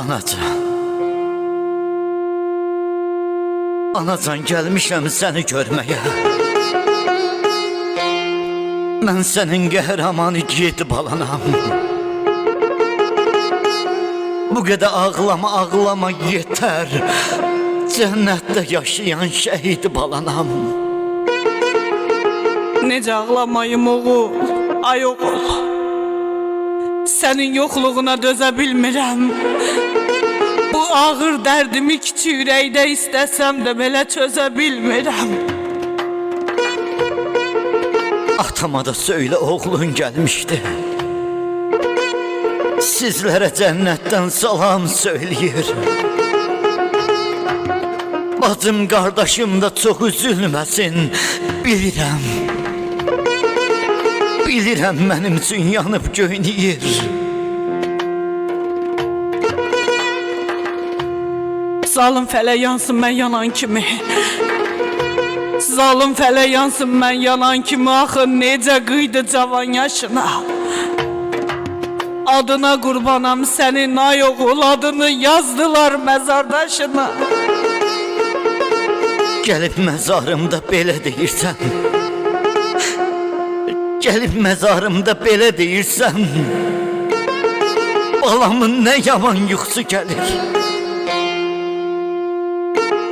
Anacan, anacan gəlmişəm səni görməyə. Mən sənin qəhrəman igid balanam. Bu qədər ağlama, ağlama yetər. Cənnətdə yaşayan şəhid balanam. Necə ağlamayım oğul, ay oğul. Sənin yoxluğuna dözə bilmirəm. Bu ağır dərdimi kiçik ürəkdə istəsəm də belə çözə bilmirəm. Atama da söylə oğlun gəlmişdi. Sizlərə cənnətdən salam söyləyir. Bacım, qardaşım da çox üzülməsin, bilirəm. Bilirəm mənim üçün yanıb göynəyir. Zalım fələk yansın mən yanan kimi. Zalım fələk yansın mən yanan kimi. Axı necə qıydı cavan yaşına. Adına qurbanam sənin ay oğul, adını yazdılar məzardaşına. Gəlib məzarımda belə deyirsən. Gəlib məzarımda belə deyirsən. Balamın nə yaman yuxusu gəlir.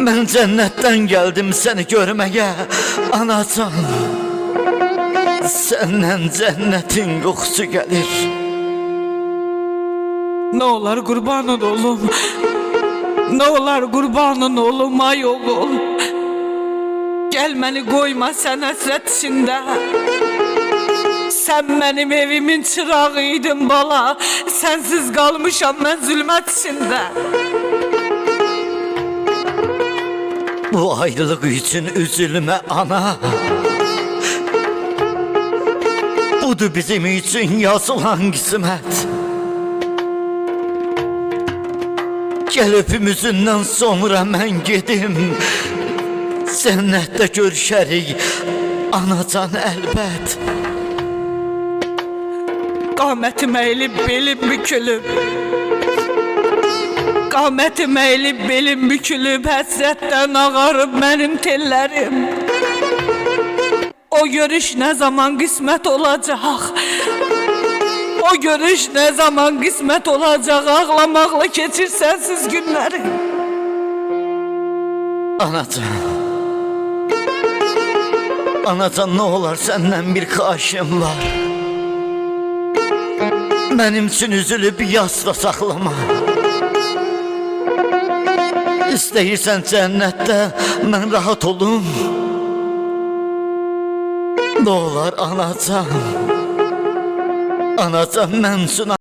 Mən cənnətdən gəldim səni görməyə, anacan. Səndən cənnətin qoxusu gəlir. Nə olar qurbanın olum. Nə olar qurbanın olum ay oğul. Gəl məni qoyma sən həsrət içində. Sən mənim evimin çırağı idin bala. Sənsiz qalmışam mən zülmət içində. Bu ayrılıq üçün üzülmə ana. Budur bizim üçün yazılan qismət. Gəl öpümüzündən sonra mən gedim. Cənnətdə görüşərik, anacan əlbət. Qamətim əyilib, belim bükülüb. Qamətim əyilib, belim bükülüb. Həsrətdən ağarıb mənim tellərim. O görüş nə zaman qismət olacaq? O görüş nə zaman qismət olacaq? Ağlamaqla keçir sənsiz günlərim. Anacan, anacan, nə olar səndən bir xahişim var. Mənim üçün üzülüb yasda saxlama. İstəyirsən cənnətdə mən rahat olum. Nə olar anacan, anacan, mən üçün